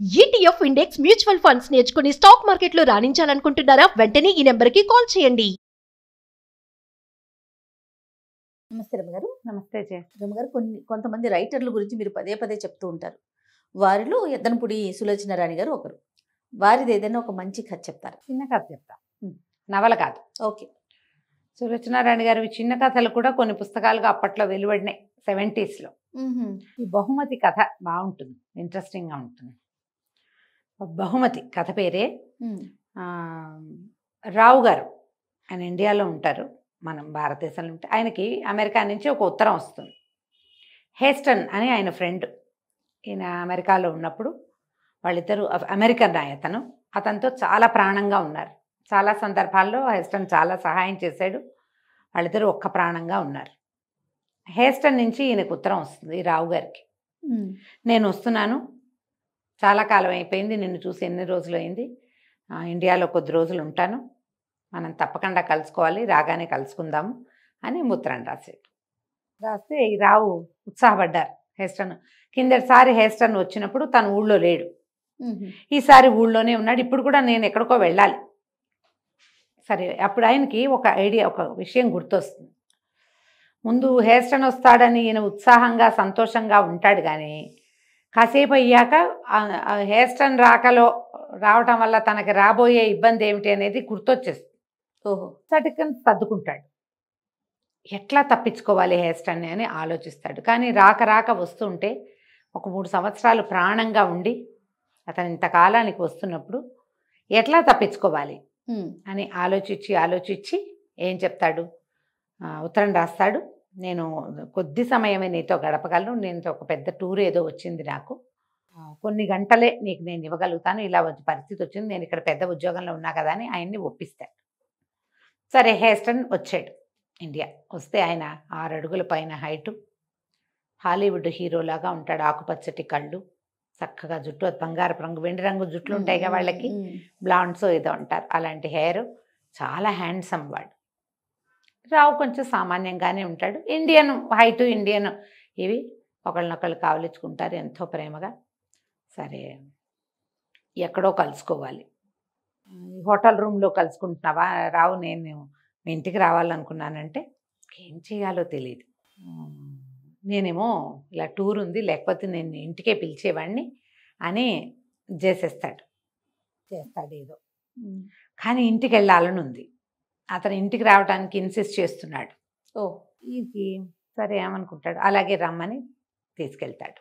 ETF index mutual funds నేర్చుకుని stock మార్కెట్లో రాణించాలనుకుంటున్నారా? వెంటనే ఈ నెంబర్కి కాల్ చేయండి. నమస్తే రమ్మగారు. నమస్తే జయ. రమ్మగారు, కొంతమంది రైటర్ల గురించి మీరు పదే పదే చెప్తూ ఉంటారు. వారిలో ఎద్దనపూడి సులోచన రాణి గారు ఒకరు. వారిది ఏదైనా ఒక మంచి కథ చెప్తారా? చిన్న కథ చెప్తా, నవల కాదు. ఓకే. సులోచనారాణి గారి చిన్న కథలు కూడా కొన్ని పుస్తకాలుగా అప్పట్లో వెలువడినాయి 70s. ఈ బహుమతి కథ బాగుంటుంది, ఇంట్రెస్టింగ్గా ఉంటుంది. బహుమతి కథ పేరే రావు గారు. ఆయన ఇండియాలో ఉంటారు, మనం భారతదేశంలో ఉంటే ఆయనకి అమెరికా నుంచి ఒక ఉత్తరం వస్తుంది. హేస్టన్ అని ఆయన ఫ్రెండ్. ఈయన అమెరికాలో ఉన్నప్పుడు వాళ్ళిద్దరూ అమెరికన్ అతనితో చాలా ప్రాణంగా ఉన్నారు. చాలా సందర్భాల్లో హేస్టన్ చాలా సహాయం చేశాడు. వాళ్ళిద్దరూ ఒక్క ప్రాణంగా ఉన్నారు. హేస్టన్ నుంచి ఈయనకు ఉత్తరం వస్తుంది ఈ రావు గారికి. నేను వస్తున్నాను, చాలా కాలం అయిపోయింది, నిన్ను చూసి ఎన్ని రోజులు అయింది, ఇండియాలో కొద్ది రోజులు ఉంటాను, మనం తప్పకుండా కలుసుకోవాలి, రాగానే కలుసుకుందాము అని ఉత్తరం రాశాడు. రాస్తే ఈ రావు ఉత్సాహపడ్డారు. హేస్టన్ కిందటిసారి హేస్టన్ వచ్చినప్పుడు తను ఊళ్ళో లేడు, ఈసారి ఊళ్ళోనే ఉన్నాడు. ఇప్పుడు కూడా నేను ఎక్కడికో వెళ్ళాలి. సరే, అప్పుడు ఆయనకి ఒక విషయం గుర్తొస్తుంది. ముందు హేస్టన్ వస్తాడని ఈయన ఉత్సాహంగా సంతోషంగా ఉంటాడు, కానీ కాసేపు అయ్యాక హేస్టన్ రావటం వల్ల తనకి రాబోయే ఇబ్బంది ఏమిటి అనేది గుర్తొచ్చేస్తుంది. ఓహో. సటికన్ సర్దుకుంటాడు. ఎట్లా తప్పించుకోవాలి హేస్టన్ని అని ఆలోచిస్తాడు. కానీ రాక వస్తుంటే ఒక 3 సంవత్సరాలు ప్రాణంగా ఉండి అతను ఇంతకాలానికి వస్తున్నప్పుడు ఎట్లా తప్పించుకోవాలి అని ఆలోచించి ఏం చెప్తాడు, ఉత్తరం రాస్తాడు. నేను కొద్ది సమయమే నీతో గడపగలను, నేను ఒక పెద్ద టూర్ ఏదో వచ్చింది, నాకు కొన్ని గంటలే నీకు నేను ఇవ్వగలుగుతాను, ఇలా పరిస్థితి వచ్చింది, నేను ఇక్కడ పెద్ద ఉద్యోగంలో ఉన్నా కదా అని ఆయన్ని ఒప్పిస్తాడు. సరే, హేస్టన్ వచ్చాడు ఇండియా. వస్తే ఆయన 6 అడుగుల పైన హైటు, హాలీవుడ్ హీరోలాగా ఉంటాడు. ఆకుపచ్చటి కళ్ళు, చక్కగా జుట్టు, అది బంగారపు రంగు, వెండి రంగు జుట్లు ఉంటాయిగా వాళ్ళకి, బ్లాండ్స్ ఏదో అంటారు, అలాంటి హెయిర్, చాలా హ్యాండ్సమ్ వాడు. రావు కొంచెం సామాన్యంగానే ఉంటాడు. ఇండియన్ హైటు, ఇండియన్ ఇవి ఒకళ్ళనొకళ్ళు కావలించుకుంటారు ఎంతో ప్రేమగా. సరే, ఎక్కడో కలుసుకోవాలి, హోటల్ రూమ్లో కలుసుకుంటున్నావా రావు, నేను మీ ఇంటికి రావాలనుకున్నానంటే ఏం చేయాలో తెలియదు, నేనేమో ఇలా టూర్ ఉంది, లేకపోతే నేను ఇంటికే పిలిచేవాడిని అని చేస్తాడు ఏదో. కానీ ఇంటికి వెళ్ళాలని ఉంది, అతను ఇంటికి రావడానికి ఇన్సిస్ట్ చేస్తున్నాడు. ఈయనకి సరే ఏమనుకుంటాడు, అలాగే రమ్మని వెళ్తాడు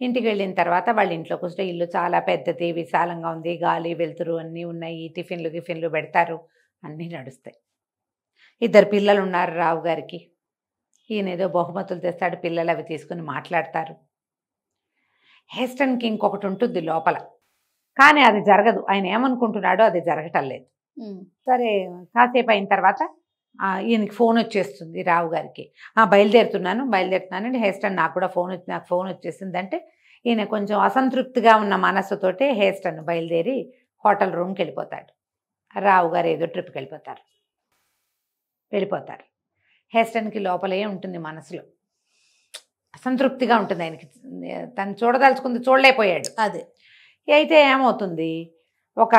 ఇంటికి వెళ్ళిన తర్వాత వాళ్ళ ఇంట్లోకి వస్తే ఇల్లు చాలా పెద్దది, విశాలంగా ఉంది, గాలి వెలుతురు అన్నీ ఉన్నాయి, టిఫిన్లు పెడతారు, అన్నీ నడుస్తాయి. 2 పిల్లలు ఉన్నారు రావు గారికి. ఈయన ఏదో బహుమతులు తెస్తాడు, పిల్లలు అవి తీసుకుని మాట్లాడతారు. హేస్టన్కి ఇంకొకటి ఉంటుంది లోపల, కానీ అది జరగదు. ఆయన ఏమనుకుంటున్నాడో అది జరగటం లేదు. సరే, కాసేపు అయిన తర్వాత ఈయనకి ఫోన్ వచ్చేస్తుంది రావు గారికి. బయలుదేరుతున్నాను అంటే హేస్టన్ నాకు ఫోన్ వచ్చేసిందంటే ఈయన కొంచెం అసంతృప్తిగా ఉన్న మనస్సుతోటే హేస్టన్ బయలుదేరి హోటల్ రూమ్కి వెళ్ళిపోతాడు. రావు గారు ఏదో ట్రిప్కి వెళ్ళిపోతారు. హేస్టన్కి లోపలే ఉంటుంది, మనసులో అసంతృప్తిగా ఉంటుంది. ఆయనకి తను చూడదలుచుకుంది చూడలేకపోయాడు. అదే అయితే ఏమవుతుంది, ఒక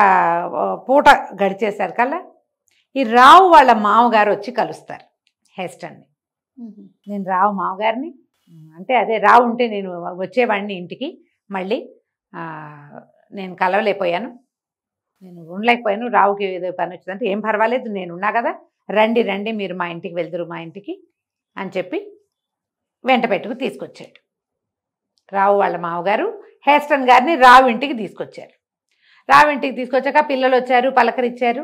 పూట గడిచేశారు కల్లా ఈ రావు వాళ్ళ మామగారు వచ్చి కలుస్తారు హేస్టన్ని. నేను రావు మామగారిని అంటే, అదే రావు ఉంటే నేను వచ్చేవాడిని ఇంటికి, మళ్ళీ నేను కలవలేకపోయాను, నేను ఉండలేకపోయాను, రావుకి ఏదో పని వచ్చిందంటే ఏం పర్వాలేదు, నేనున్నా కదా, రండి మీరు మా ఇంటికి వెళ్దురు, మా ఇంటికి అని చెప్పి వెంట పెట్టుకు తీసుకొచ్చాడు. రావు వాళ్ళ మామగారు హేస్టన్ గారిని రావు ఇంటికి తీసుకొచ్చారు. రావు ఇంటికి తీసుకొచ్చాక పిల్లలు వచ్చారు, పలకరించారు.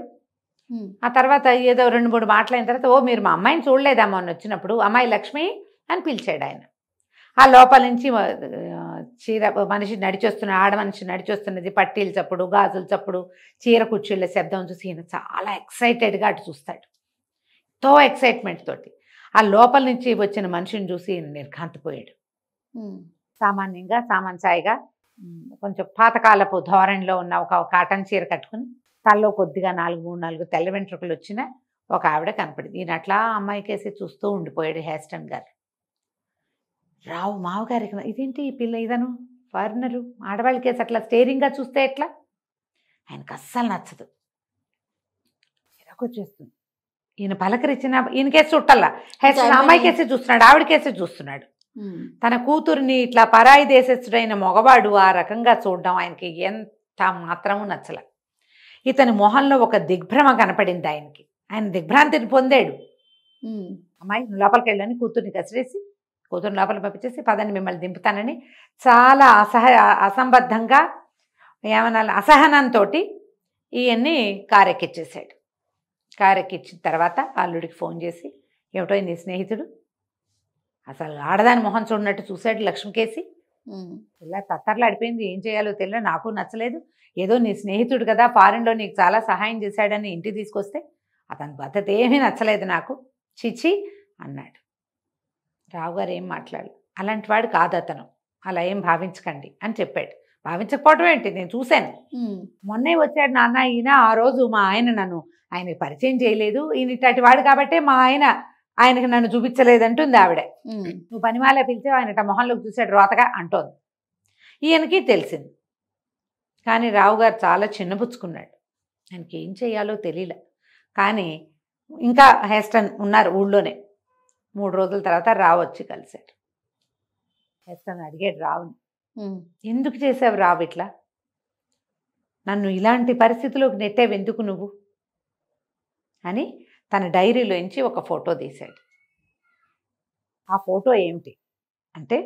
ఆ తర్వాత ఏదో 2-3 మాటలైన తర్వాత, మీరు మా అమ్మాయిని చూడలేదా మొన్న వచ్చినప్పుడు, అమ్మాయి లక్ష్మి అని పిలిచాడు ఆయన. ఆ లోపల నుంచి చీర మనిషి ఆడ మనిషి నడిచొస్తున్నది, పట్టీల చప్పుడు, గాజుల చప్పుడు, చీర కుర్చీళ్ళ శబ్దం చూసి ఈయన చాలా ఎక్సైటెడ్గా అటు చూస్తాడు, ఎంతో ఎక్సైట్మెంట్ తోటి. ఆ లోపల నుంచి వచ్చిన మనిషిని చూసి ఈయన నిర్ఘాంతపోయాడు. సామాన్యంగా సామంచాయిగా కొంచెం పాతకాలపు ధోరణిలో ఉన్న ఒక కాటన్ చీర కట్టుకుని, తల్లో కొద్దిగా 4 తెల్ల వెంట్రుకలు వచ్చిన ఒక ఆవిడ కనపడింది. ఈయన అట్లా అమ్మాయికేసి చూస్తూ ఉండిపోయాడు హేస్టన్ గారు. రావు మామగారికి, ఇదేంటి ఈ పిల్ల, ఇదను ఫారినరు ఆడవాళ్ళ కేసు అట్లా స్టేరింగ్గా చూస్తే ఎట్లా? ఆయనకు అస్సలు నచ్చదు, చిరాకొచ్చేస్తుంది. ఈయన పలకరించిన ఈయన కేసు చుట్టల్లా, అమ్మాయి కేసే చూస్తున్నాడు, ఆవిడ కేసే చూస్తున్నాడు. తన కూతుర్ని ఇట్లా పరాయి దేశస్థుడైన మగవాడు ఆ రకంగా చూడడం ఆయనకి ఎంత మాత్రమూ నచ్చల. ఇతని మొహంలో ఒక దిగ్భ్రమ కనపడింది ఆయనకి. ఆయన దిగ్భ్రాంతిని పొందాడు. అమ్మాయి లోపలికి వెళ్ళని కూతుర్ని కసిరేసి కూతురు లోపల పంపించేసి పదండి మిమ్మల్ని దింపుతానని చాలా అసంబద్ధంగా ఏమన్నా అసహనంతో ఈయన్ని కారెక్కిచ్చేసాడు. కారెక్కిచ్చిన తర్వాత అల్లుడికి ఫోన్ చేసి, ఏమిటో నీ స్నేహితుడు అసలు ఆడదాని మొహం చూడనట్టు చూశాడు లక్ష్మికేసి, ఇలా తత్తర్లాడిపోయింది, ఏం చేయాలో తెలియదు, నాకు నచ్చలేదు, ఏదో నీ స్నేహితుడు కదా ఫారెన్లో నీకు చాలా సహాయం చేశాడని ఇంటికి తీసుకొస్తే అతని పద్ధతి ఏమీ నచ్చలేదు నాకు, చిచి అన్నాడు. రావు గారు ఏం మాట్లాడలేదు. అలాంటి వాడు కాదు అతను, అలా ఏం భావించకండి అని చెప్పాడు. భావించకపోవడం ఏంటి, నేను చూశాను. మొన్నే వచ్చాడు నాన్న ఈయన, ఆ రోజు మా ఆయన ఆయనకి పరిచయం చేయలేదు, ఈయన ఇట్లాంటి వాడు కాబట్టే మా ఆయనకి నన్ను చూపించలేదంటుంది ఆవిడ. నువ్వు పనిమాలే పిలిచావు, ఆయన మొహంలోకి చూశాడు రోతగా అంటోంది. ఈయనకి తెలిసింది. కానీ రావు గారు చాలా చిన్నపుచ్చుకున్నాడు. ఆయనకి ఏం చేయాలో తెలియలే. కానీ ఇంకా హెస్టన్ ఉన్నారు ఊళ్ళోనే. 3 రోజుల తర్వాత రావు వచ్చి కలిశాడు. హెస్టన్ అడిగాడు రావుని, ఎందుకు చేసావు రావు ఇట్లా, నన్ను ఇలాంటి పరిస్థితిలోకి నెట్టేవి ఎందుకు నువ్వు అని తన డైరీలోంచి ఒక ఫోటో తీశాడు. ఆ ఫోటో ఏమిటి అంటే,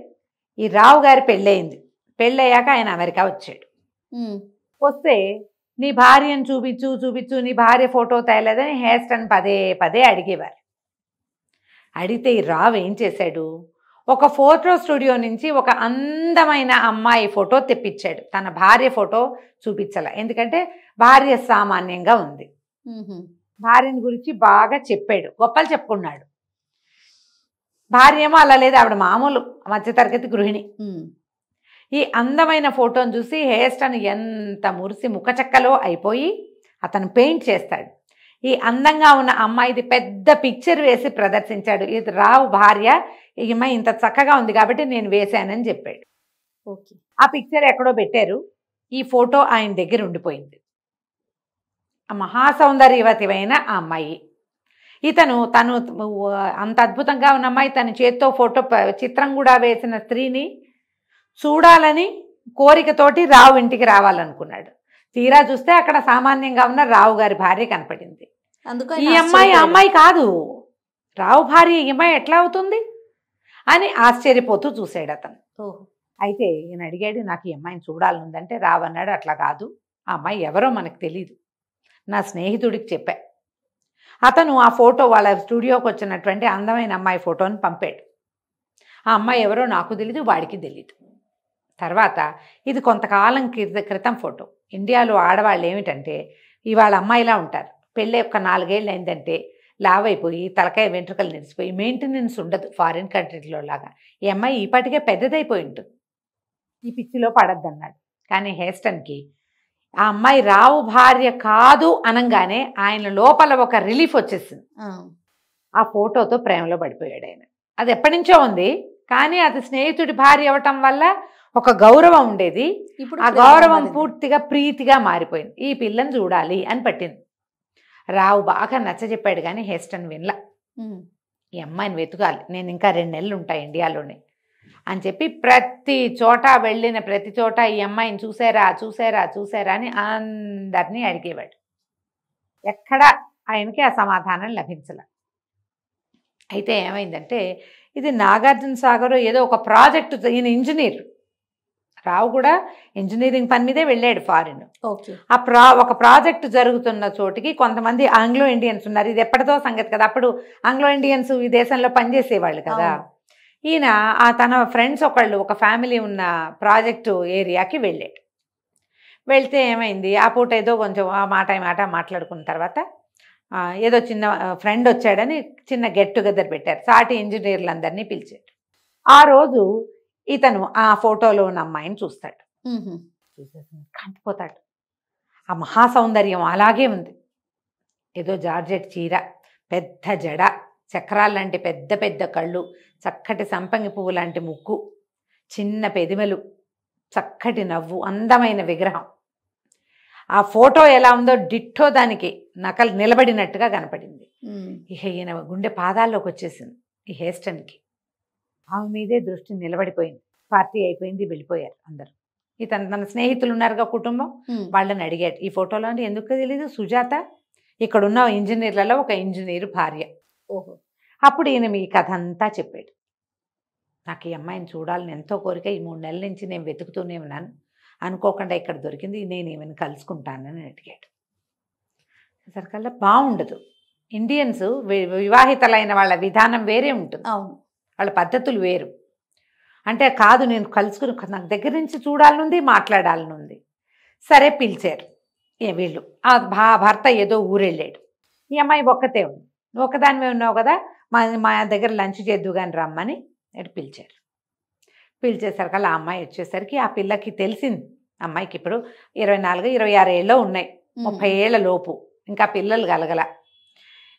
ఈ రావు గారి పెళ్ళయింది. పెళ్ళయ్యాక ఆయన అమెరికా వచ్చాడు. వస్తే నీ భార్యను చూపించు చూపించు, నీ భార్య ఫోటో తేలేదని హెస్టన్ పదే పదే అడిగేవారు. అడిగితే ఈ రావు ఏం చేశాడు, ఒక ఫోటో స్టూడియో నుంచి ఒక అందమైన అమ్మాయి ఫోటో తెప్పించాడు. తన భార్య ఫోటో చూపించాల, ఎందుకంటే భార్య సామాన్యంగా ఉంది. భార్యని గురించి బాగా చెప్పాడు, గొప్పలు చెప్పుకున్నాడు. భార్య ఏమో అలా లేదు, ఆవిడ మామూలు మధ్యతరగతి గృహిణి. ఈ అందమైన ఫోటోను చూసి హెస్టన్ ఎంత మురిసి ముఖచక్కలో అయిపోయి అతను పెయింట్ చేస్తాడు. ఈ అందంగా ఉన్న అమ్మాయిది పెద్ద పిక్చర్ వేసి ప్రదర్శించాడు. ఇది రావు భార్య, ఈ అమ్మాయి ఇంత చక్కగా ఉంది కాబట్టి నేను వేశానని చెప్పాడు. ఓకే, ఆ పిక్చర్ ఎక్కడో పెట్టారు, ఈ ఫోటో ఆయన దగ్గర ఉండిపోయింది. ఆ మహాసౌందర్యవతివైన ఆ అమ్మాయి, తను అంత అద్భుతంగా ఉన్న అమ్మాయి తన చేత్తో ఫోటో చిత్రం కూడా వేసిన స్త్రీని చూడాలని కోరికతోటి రావు ఇంటికి రావాలనుకున్నాడు. తీరా చూస్తే అక్కడ సామాన్యంగా ఉన్న రావు గారి భార్య కనపడింది. ఈ అమ్మాయి కాదు, రావు భార్య ఈ అమ్మాయి ఎట్లా అవుతుంది అని ఆశ్చర్యపోతూ చూశాడు అతను. అయితే ఈయన అడిగాడు, నాకు ఈ అమ్మాయిని చూడాలనుందంటే రావు అన్నాడు, అట్లా కాదు, ఆ అమ్మాయి ఎవరో మనకు తెలీదు, నా స్నేహితుడికి చెప్పా. అతను ఆ ఫోటో వాళ్ళ స్టూడియోకి వచ్చినటువంటి అందమైన అమ్మాయి ఫోటోని పంపాడు. ఆ అమ్మాయి ఎవరో నాకు తెలీదు, వాడికి తెలీదు. తర్వాత ఇది కొంతకాలం క్రితం ఫోటో. ఇండియాలో ఆడవాళ్ళు ఏమిటంటే ఇవాళ అమ్మాయిలా ఉంటారు, పెళ్ళి ఒక 4 ఏళ్ళు అయిందంటే లావైపోయి తలకాయ వెంట్రుకలు నిలిచిపోయి మెయింటెనెన్స్ ఉండదు ఫారిన్ కంట్రీలో లాగా. ఈ అమ్మాయి ఈపాటికే పెద్దదైపోయి ఉంటుంది, ఈ పిచ్చిలో పడద్దన్నాడు. కానీ హెస్టన్కి ఆ అమ్మాయి రావు భార్య కాదు అనగానే ఆయన లోపల ఒక రిలీఫ్ వచ్చేసింది. ఆ ఫోటోతో ప్రేమలో పడిపోయాడు ఆయన. అది ఎప్పటి నుంచో ఉంది, కానీ అది స్నేహితుడి భార్య అవ్వటం వల్ల ఒక గౌరవం ఉండేది, ఆ గౌరవం పూర్తిగా ప్రీతిగా మారిపోయింది. ఈ పిల్లని చూడాలి అని పట్టింది. రావు బాగా నచ్చజెప్పాడు, కానీ హెస్టన్ వినలా. ఈ అమ్మాయిని వెతకాలి, నేను ఇంకా 2 నెలలు ఉంటాయి ఇండియాలోనే అని చెప్పి ప్రతి చోట వెళ్ళిన ప్రతి చోట ఈ అమ్మాయిని చూసారా చూసారా చూసారా అని అందరినీ అడిగేవాడు. ఎక్కడ ఆయనకి ఆ సమాధానం లభించలే. అయితే ఏమైందంటే ఇది నాగార్జున సాగర్ ఏదో ఒక ప్రాజెక్టు, ఈయన ఇంజనీర్, రావు కూడా ఇంజనీరింగ్ పని మీదే వెళ్ళాడు ఫారిన్. ఒక ప్రాజెక్టు జరుగుతున్న చోటికి కొంతమంది ఆంగ్లో ఇండియన్స్ ఉన్నారు. ఇది ఎప్పటిదో సంగతి కదా, అప్పుడు ఆంగ్లో ఇండియన్స్ ఈ దేశంలో పనిచేసేవాళ్ళు కదా. ఈయన తన ఫ్రెండ్స్ ఒక ఫ్యామిలీ ఉన్న ప్రాజెక్టు ఏరియాకి వెళ్ళాడు. వెళ్తే ఏమైంది, ఆ పూట ఏదో కొంచెం ఆ మాట మాట్లాడుకున్న తర్వాత ఏదో చిన్న ఫ్రెండ్ వచ్చాడని చిన్న గెట్ టుగెదర్ పెట్టారు, సాటి ఇంజనీర్లందరినీ పిలిచాడు. ఆ రోజు ఇతను ఆ ఫోటోలో ఉన్న అమ్మాయిని చూస్తాడు, చూసేసి కంటిపోతాడు. ఆ మహాసౌందర్యం అలాగే ఉంది, ఏదో జార్జెట్ చీర, పెద్ద జడ, చక్రాలు లాంటి పెద్ద పెద్ద కళ్ళు, చక్కటి సంపంగి పువ్వు లాంటి ముక్కు, చిన్న పెదిమలు, చక్కటి నవ్వు, అందమైన విగ్రహం. ఆ ఫోటో ఎలా ఉందో డిట్టో దానికి నకలు నిలబడినట్టుగా కనపడింది. ఇక ఈయన గుండె పాదాల్లోకి వచ్చేసింది ఈ హెయిర్స్టన్కి. ఆమె మీదే దృష్టి నిలబడిపోయింది. పార్టీ అయిపోయింది, వెళ్ళిపోయారు అందరు. ఇతను తన స్నేహితులు ఉన్నారుగా కుటుంబం, వాళ్ళని అడిగాడు ఈ ఫోటోలో అంటే ఎందుకు తెలీదు, సుజాత ఇక్కడున్న ఇంజనీర్లలో ఒక ఇంజనీరు భార్య. ఓహో. అప్పుడు ఈయన మీ కథ అంతా చెప్పాడు. నాకు ఈ అమ్మాయిని చూడాలని ఎంతో కోరిక, ఈ 3 నెలల నుంచి నేను వెతుకుతూనే ఉన్నాను, అనుకోకుండా ఇక్కడ దొరికింది, నేను ఈమెను కలుసుకుంటానని అడిగాడు. సరికల్లా బాగుండదు. ఇండియన్స్ వివాహితలైన వాళ్ళ విధానం వేరే ఉంటుంది, అవును, వాళ్ళ పద్ధతులు వేరు. అంటే కాదు నేను కలుసుకుని నాకు దగ్గర నుంచి చూడాలనుంది, మాట్లాడాలనుంది. సరే పిలిచారు వీళ్ళు. ఆ భర్త ఏదో ఊరెళ్ళాడు, ఈ అమ్మాయి ఒక్కతే ఉంది. నువ్వు ఒక్కదానివే ఉన్నావు కదా, మా దగ్గర లంచ్ చేద్దు కానీ రమ్మని పిలిచారు. పిలిచేసరికల్లా ఆ అమ్మాయి వచ్చేసరికి ఆ పిల్లకి తెలిసింది, అమ్మాయికి ఇప్పుడు 24, 26 ఏళ్ళు ఉన్నాయి, 30 ఏళ్ల లోపు, ఇంకా పిల్లలు కలగల.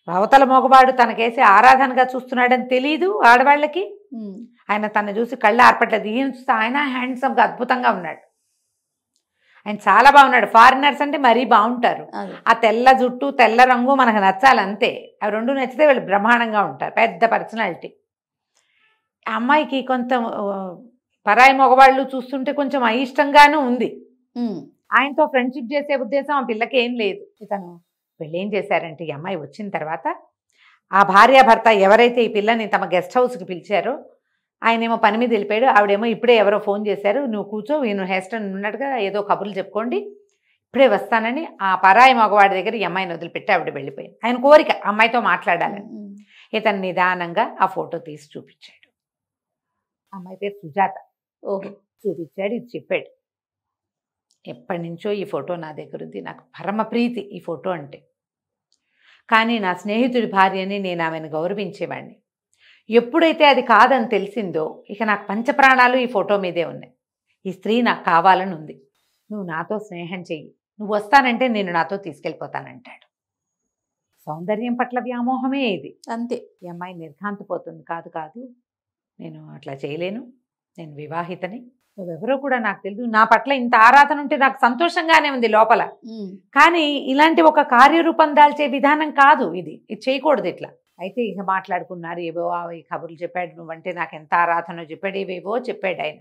అవతల మగవాడు తనకేసి ఆరాధనగా చూస్తున్నాడని తెలీదు ఆడవాళ్ళకి. ఆయన తను చూసి కళ్ళు ఆర్పట్లేదు. ఈయన చూస్తే ఆయన హ్యాండ్సమ్గా అద్భుతంగా ఉన్నాడు, ఆయన చాలా బాగున్నాడు. ఫారినర్స్ అంటే మరీ బాగుంటారు. ఆ తెల్ల జుట్టు, తెల్ల రంగు మనకు నచ్చాలంతే. అవి 2 నచ్చితే వీళ్ళు బ్రహ్మాండంగా ఉంటారు, పెద్ద పర్సనాలిటీ. ఆ అమ్మాయికి కొంత పరాయి మగవాళ్ళు చూస్తుంటే కొంచెం అయిష్టంగానూ ఉంది. ఆయనతో ఫ్రెండ్షిప్ చేసే ఉద్దేశం ఆ పిల్లకి ఏం లేదు. ఇతను పెళ్ళి ఏం చేశారంటే, ఈ అమ్మాయి వచ్చిన తర్వాత ఆ భార్యాభర్త ఎవరైతే ఈ పిల్లని తమ గెస్ట్ హౌస్కి పిలిచారో ఆయనేమో పని మీద వెళ్ళిపోయాడు, ఆవిడేమో ఇప్పుడే ఎవరో ఫోన్ చేశారు, నువ్వు కూర్చో, నేను హెయిర్స్టైల్ ఉన్నట్టుగా ఏదో కబుర్లు చెప్పుకోండి, ఇప్పుడే వస్తానని ఆ పరాయి మగవాడి దగ్గర ఈ అమ్మాయిని వదిలిపెట్టి ఆవిడ వెళ్ళిపోయింది. ఆయన కోరిక అమ్మాయితో మాట్లాడాలని. ఇతను నిదానంగా ఆ ఫోటో తీసి చూపించాడు. అమ్మాయి పేరు సుజాత. ఓహో. చూపించాడు, ఇది చెప్పాడు, ఎప్పటి నుంచో ఈ ఫోటో నా దగ్గర ఉంది, నాకు పరమ ప్రీతి ఈ ఫోటో అంటే, కానీ నా స్నేహితుడి భార్యని నేను ఆమెను గౌరవించేవాడిని. ఎప్పుడైతే అది కాదని తెలిసిందో ఇక నాకు పంచప్రాణాలు ఈ ఫోటో మీదే ఉన్నాయి. ఈ స్త్రీ నాకు కావాలని ఉంది, నువ్వు నాతో స్నేహం చెయ్యి, నువ్వు వస్తానంటే నేను నాతో తీసుకెళ్ళిపోతానంటాడు. సౌందర్యం పట్ల వ్యామోహమే ఇది, అంతే. ఈ అమ్మాయి నిర్ఘాంతపోతుంది. కాదు కాదు, నేను అట్లా చేయలేను, నేను వివాహితని, నువ్వెవరో కూడా నాకు తెలియదు, నా పట్ల ఇంత ఆరాధన ఉంటే నాకు సంతోషంగానే ఉంది లోపల, కానీ ఇలాంటి ఒక కార్యరూపం దాల్చే విధానం కాదు ఇది చేయకూడదు ఇట్లా. అయితే ఇక మాట్లాడుకున్నారు, ఏవో ఈ కబుర్లు చెప్పాడు, నువ్వంటే నాకు ఎంత ఆరాధనో చెప్పాడు, ఏవేవో చెప్పాడు ఆయన.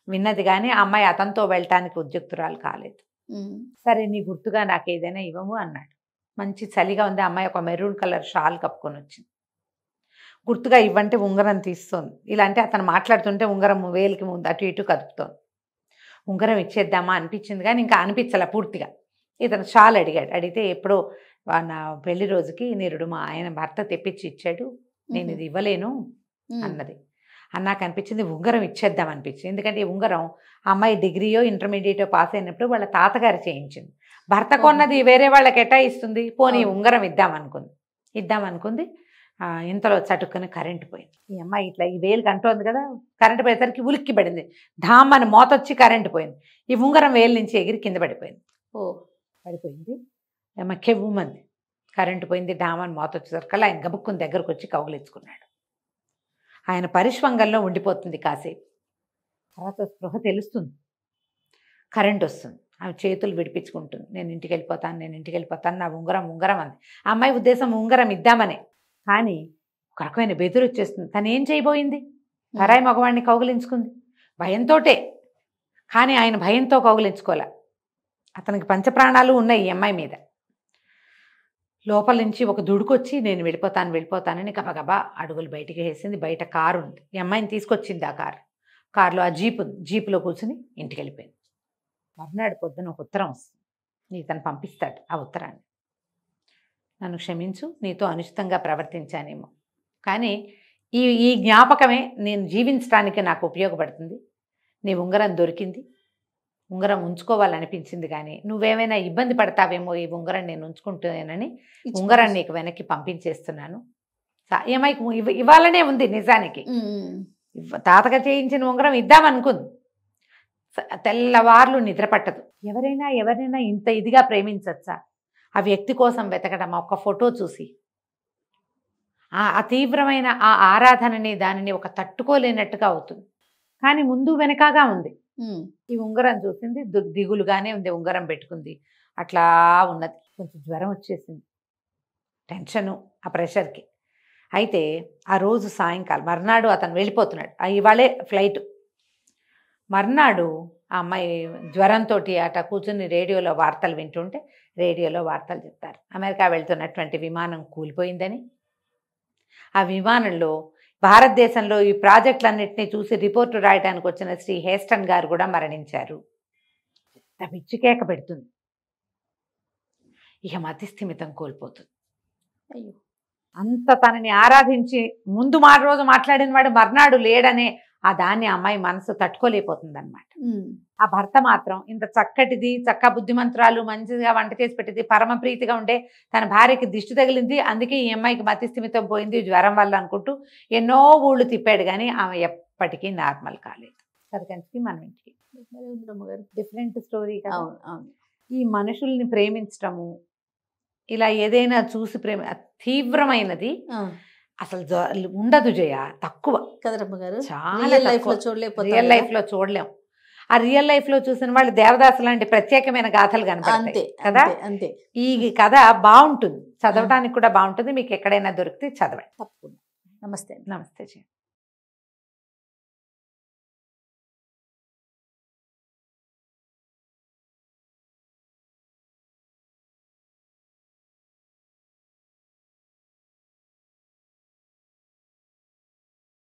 విన్నది కానీ ఆ అమ్మాయి అతనితో వెళ్ళటానికి ఉద్యుక్తురాలు కాలేదు. సరే నీ గుర్తుగా నాకు ఏదైనా ఇవ్వము అన్నాడు. మంచి చలిగా ఉంది, అమ్మాయి ఒక మెరూన్ కలర్ షాల్ కప్పుకొని వచ్చింది. గుర్తుగా ఇవ్వంటే ఉంగరం తీస్తోంది. ఇలా అంటే అతను మాట్లాడుతుంటే ఉంగరం వేలికి ముందు అటు ఇటు కదుపుతోంది. ఉంగరం ఇచ్చేద్దామా అనిపించింది కానీ ఇంకా అనిపించలే పూర్తిగా. ఇతను షాల్ అడిగాడు, అడిగితే ఎప్పుడో నా పెళ్లి రోజుకి నిరుడు మా ఆయన భర్త తెప్పించి ఇచ్చాడు, నేను ఇది ఇవ్వలేను అన్నది. అన్నాక అనిపించింది ఉంగరం ఇచ్చేద్దాం అనిపించింది. ఎందుకంటే ఈ ఉంగరం అమ్మాయి డిగ్రీయో ఇంటర్మీడియటో పాస్ అయినప్పుడు వాళ్ళ తాతగారు చేయించింది. భర్త కొన్నది వేరే వాళ్ళకి ఎట్టా ఇస్తుంది, పోనీ ఉంగరం ఇద్దామనుకుంది. ఇంతలో చటుక్కుని కరెంటు పోయింది. ఈ అమ్మాయి ఇట్లా ఈ వేలుకి అంటోంది కదా, కరెంటు పోయేసరికి ఉలిక్కి పడింది, ధామ్మని మోతొచ్చి కరెంటు పోయింది. ఈ ఉంగరం వేలు నుంచి ఎగిరి కింద పడిపోయింది. పడిపోయింది, అమ్మ కెవ్వుమంది, కరెంటు పోయింది, డామని మోతొచ్చేసరికల్లా ఆయన గబుక్కుని దగ్గరకు వచ్చి కౌగులించుకున్నాడు. ఆయన పరిష్వంగంలో ఉండిపోతుంది కాసేపు. తర్వాత స్పృహ తెలుస్తుంది, కరెంట్ వస్తుంది, ఆమె చేతులు విడిపించుకుంటుంది. నేను ఇంటికి వెళ్ళిపోతాను, నా ఉంగరం అంది. ఆ అమ్మాయి ఉద్దేశం ఉంగరం ఇద్దామనే, కానీ ఒక రకమైన బెదురు వచ్చేస్తుంది. తను ఏం చేయబోయింది, పరాయి మగవాడిని కౌగులించుకుంది భయంతోటే. కానీ ఆయన భయంతో కౌగులించుకోలే, అతనికి పంచప్రాణాలు ఉన్నాయి ఈ అమ్మాయి మీద. లోపల నుంచి ఒక దుడుకొచ్చి నేను వెళ్ళిపోతానని గబగబా అడుగులు బయటికి వేసింది. బయట కారు ఉంది, ఈ అమ్మాయిని తీసుకొచ్చింది. ఆ కారులో ఆ జీపులో కూర్చుని ఇంటికి వెళ్ళిపోయింది. మర్నాడు పొద్దున ఒక ఉత్తరం వస్తుంది, ఇతను పంపిస్తాడు ఆ ఉత్తరాన్ని. నన్ను క్షమించు, నీతో అనుచితంగా ప్రవర్తించానేమో, కానీ ఈ జ్ఞాపకమే నేను జీవించడానికి నాకు ఉపయోగపడుతుంది. నీ ఉంగరం దొరికింది, ఉంగరం ఉంచుకోవాలనిపించింది, కానీ నువ్వేమైనా ఇబ్బంది పడతావేమో ఈ ఉంగరం నేను ఉంచుకుంటానని ఉంగరం నీకు వెనక్కి పంపించేస్తున్నాను. ఏమైకి ఇవ్వాలనే ఉంది నిజానికి, తాతగా చేయించిన ఉంగరం ఇద్దామనుకుంది. తెల్లవార్లు నిద్ర పట్టదు. ఎవరైనా ఇంత ఇదిగా ప్రేమించచ్చా? ఆ వ్యక్తి కోసం వెతకడం, ఒక ఫోటో చూసి ఆ తీవ్రమైన ఆ ఆరాధనని దానిని ఒక తట్టుకోలేనట్టుగా అవుతుంది. కానీ ముందు వెనకగా ఉంది. ఈ ఉంగరం చూసింది దిగులుగానే ఉంది, ఉంగరం పెట్టుకుంది, అట్లా ఉన్నది. కొంచెం జ్వరం వచ్చేసింది, టెన్షను, ఆ ప్రెషర్కి. అయితే ఆ రోజు సాయంకాలం మర్నాడు అతను వెళ్ళిపోతున్నాడు, ఇవాళే ఫ్లైట్. మర్నాడు ఆ అమ్మాయి జ్వరంతో అట కూర్చుని రేడియోలో వార్తలు వింటుంటే రేడియోలో వార్తలు చెప్తారు, అమెరికా వెళ్తున్నటువంటి విమానం కూలిపోయిందని. ఆ విమానంలో భారతదేశంలో ఈ ప్రాజెక్టులన్నింటినీ చూసి రిపోర్టు రాయడానికి వచ్చిన శ్రీ హేస్టన్ గారు కూడా మరణించారు. పిచ్చికేక పెడుతుంది. ఇక మతిస్థిమితం కోల్పోతుంది. అయ్యో, అంత తనని ఆరాధించి ముందు రోజు మాట్లాడిన వాడు మర్నాడు లేడనే ఆ దాన్ని అమ్మాయి మనసు తట్టుకోలేకపోతుంది అనమాట. ఆ భర్త మాత్రం ఇంత చక్కటిది, చక్క బుద్ధిమంతురాలు, మంచిగా వంట చేసి పెట్టింది, పరమ ప్రీతిగా ఉండే తన భార్యకి దిష్టి తగిలింది, అందుకే ఈ అమ్మాయికి మతిస్థిమితం పోయింది జ్వరం వల్ల అనుకుంటూ ఎన్నో ఊళ్ళు తిప్పాడు, కానీ ఆమె ఎప్పటికీ నార్మల్ కాలేదు. కథకంచికి మనం ఇంటికి డిఫరెంట్ స్టోరీ కదా. ఈ మనుషుల్ని ప్రేమించటము, ఇలా ఏదైనా చూసి తీవ్రమైనది అసలు ఉండదు జయ, తక్కువ కదా రమ్మగారు. చాలా రియల్ లైఫ్ లో చూడలేం. ఆ రియల్ లైఫ్ లో చూసిన వాళ్ళు దేవదాసు లాంటి ప్రత్యేకమైన గాథలు కనపడతాయి కదా. అంతే. ఈ కథ బాగుంటుంది, చదవడానికి కూడా బాగుంటుంది. మీకు ఎక్కడైనా దొరికితే చదవండి తప్పకుండా. నమస్తే. నమస్తే జయ.